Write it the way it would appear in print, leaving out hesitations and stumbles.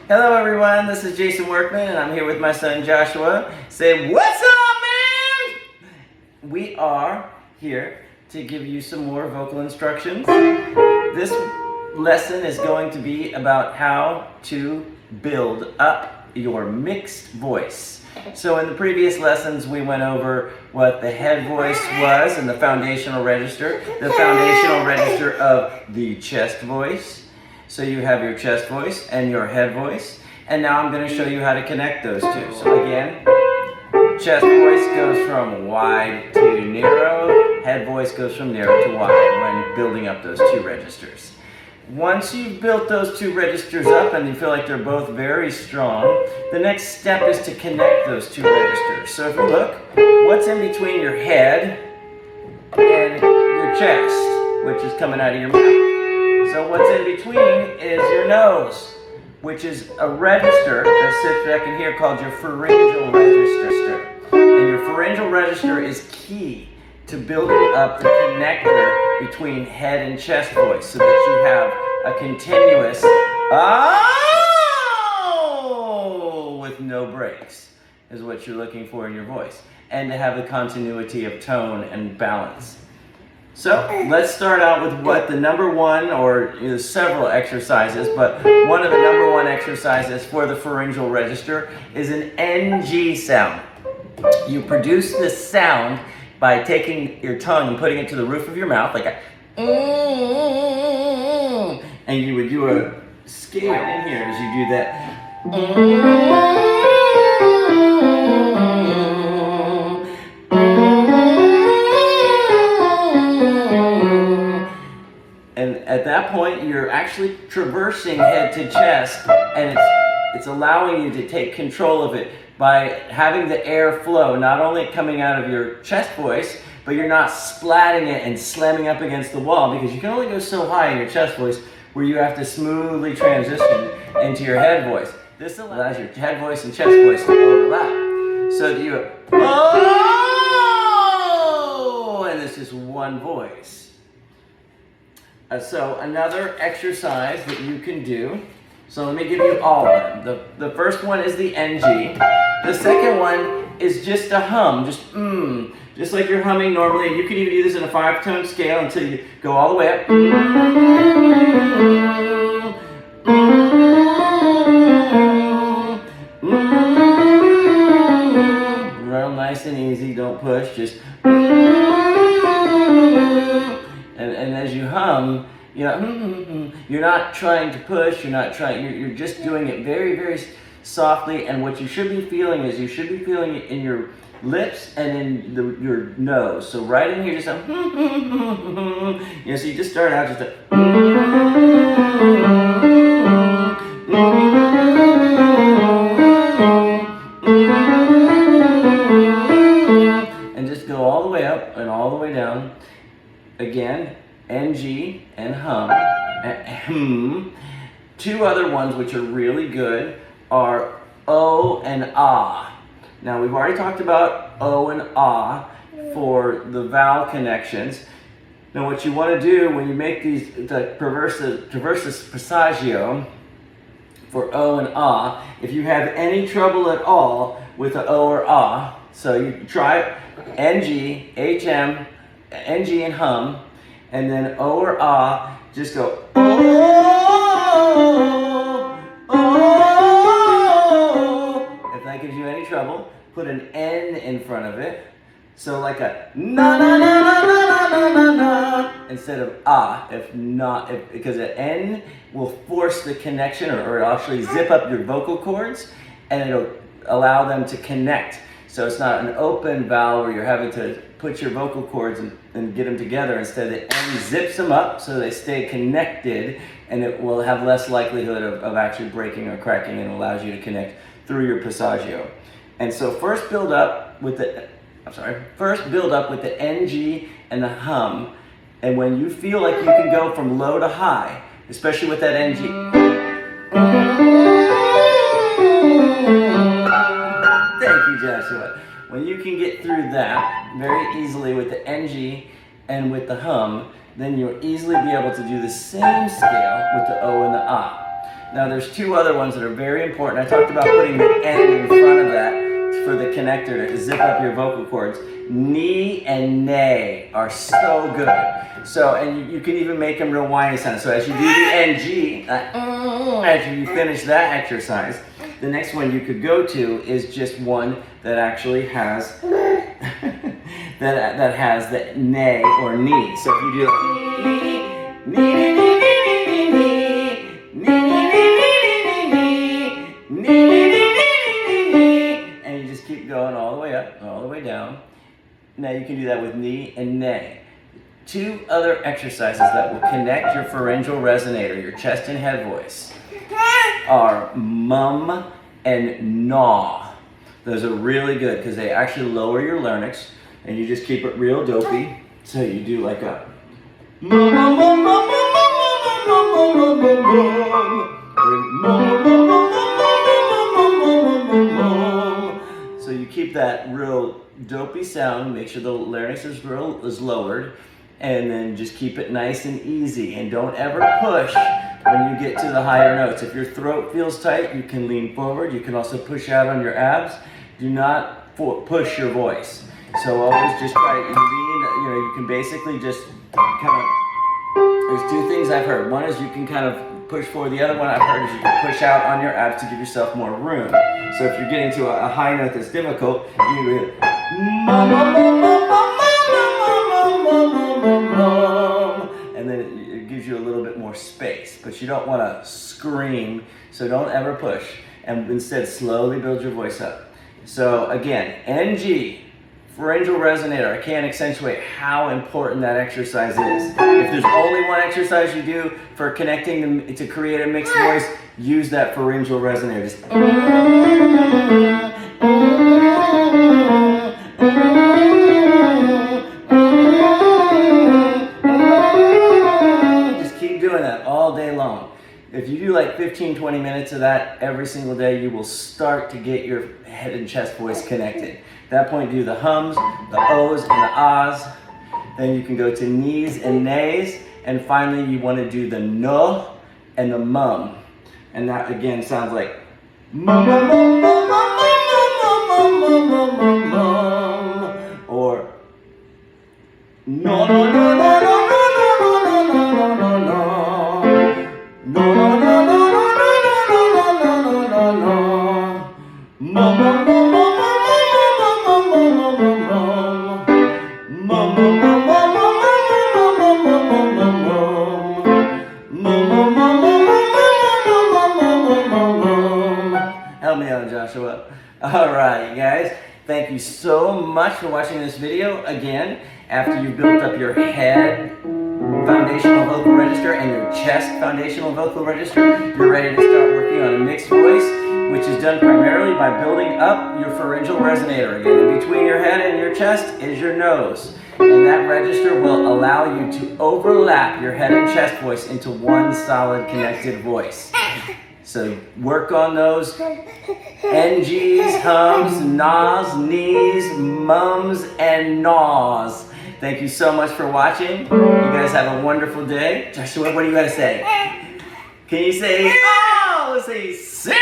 Hello everyone, this is Jason Werkman and I'm here with my son Joshua. Say, what's up, man? We are here to give you some more vocal instructions. This lesson is going to be about how to build up your mixed voice. So in the previous lessons we went over what the head voice was and the foundational register of the chest voice. So you have your chest voice and your head voice, and now I'm going to show you how to connect those two. So again, chest voice goes from wide to narrow, head voice goes from narrow to wide when building up those two registers. Once you've built those two registers up and you feel like they're both very strong, the next step is to connect those two registers. So if you look, what's in between your head and your chest, which is coming out of your mouth? So what's in between is your nose, which is a register that sits back in here called your pharyngeal register. And your pharyngeal register is key to building up the connector between head and chest voice so that you have a continuous oh with no breaks is what you're looking for in your voice, and to have the continuity of tone and balance. So let's start out with what the number one, or several exercises, but one of the number one exercises for the pharyngeal register is an NG sound. You produce this sound by taking your tongue and putting it to the roof of your mouth like a and you would do a scale in here as you do that. And at that point, you're actually traversing head to chest, and it's allowing you to take control of it by having the air flow, not only coming out of your chest voice, but you're not splatting it and slamming up against the wall, because you can only go so high in your chest voice where you have to smoothly transition into your head voice. This allows your head voice and chest voice to overlap. So that you have, oh, and it's just one voice. So another exercise that you can do, so let me give you all of them. The first one is the NG. The second one is just a hum, just like you're humming normally. You can even do this in a 5-tone scale until you go all the way up. Real nice and easy, don't push, just and as you hum, you're not trying to push, you're just doing it very, very softly, and what you should be feeling is you should be feeling it in your lips and in your nose. So right in here, just a so you just start out just a and just go all the way up and all the way down. Again, NG and hum. Two other ones which are really good are O and Ah. Now we've already talked about O and Ah for the vowel connections. Now what you want to do when you make these, the traversus passaggio for O and Ah, if you have any trouble at all with the O or Ah, so you try NG, HM, NG and hum, and then O or Ah, just go oh, oh. If that gives you any trouble, put an N in front of it. So like a na na na na na na na na instead of ah, because an N will force the connection or it'll actually zip up your vocal cords and it'll allow them to connect. So it's not an open vowel where you're having to put your vocal cords and get them together. Instead, the N zips them up so they stay connected, and it will have less likelihood of actually breaking or cracking, and allows you to connect through your passaggio. And so first build up with the NG and the hum, and when you feel like you can go from low to high, especially with that NG. Thank you, Joshua. When you can get through that very easily with the NG and with the hum, then you'll easily be able to do the same scale with the O and the Ah. Now there's two other ones that are very important. I talked about putting the N in front of that for the connector to zip up your vocal cords. Knee and nay are so good. So, and you can even make them real whiny sound. So as you do the NG, after you finish that exercise, the next one you could go to is just one that actually has that has the nay or knee. So if you do and you just keep going all the way up, all the way down. Now you can do that with knee and nay. Two other exercises that will connect your pharyngeal resonator, your chest and head voice, are mum and gnaw. Those are really good because they actually lower your larynx, and you just keep it real dopey. So you do like a so you keep that real dopey sound, make sure the larynx is lowered, and then just keep it nice and easy, and don't ever push when you get to the higher notes. If your throat feels tight, you can lean forward. You can also push out on your abs. Do not push your voice. So always just try to lean, you can basically just kind of, there's two things I've heard. One is you can kind of push forward. The other one I've heard is you can push out on your abs to give yourself more room. So if you're getting to a high note that's difficult, you and then it gives you a little bit more space, but you don't want to scream, so don't ever push, and instead slowly build your voice up. So again, NG, pharyngeal resonator. I can't accentuate how important that exercise is. If there's only one exercise you do for connecting to create a mixed voice, use that pharyngeal resonator. Just keep doing that all day long. If you do like 15-20 minutes of that every single day, you will start to get your head and chest voice connected. At that point, do the hums, the ohs, and the ahs. Then you can go to knees and nays. And finally, you want to do the no and the mum. And that again sounds like mum, mum, mum, mum, mum, mum, mum, mum, mum, mum, or no, no, no, no, no, no, no, no, no, no, no. No, no, no, no, no, no, no, no, no, no, no. Mum, mum, mum, mum, help me out, Joshua. All right, you guys. Thank you so much for watching this video. Again, after you've built up your head foundational vocal register and your chest foundational vocal register, you're ready to start working on a mixed voice, which is done primarily by building up your pharyngeal resonator. Again, in between your head and your chest is your nose. And that register will allow you to overlap your head and chest voice into one solid connected voice. So work on those NGs, hums, nas, knees, mums, and gnaws. Thank you so much for watching. You guys have a wonderful day. Joshua, what do you got to say? Can you say, oh, say, sing?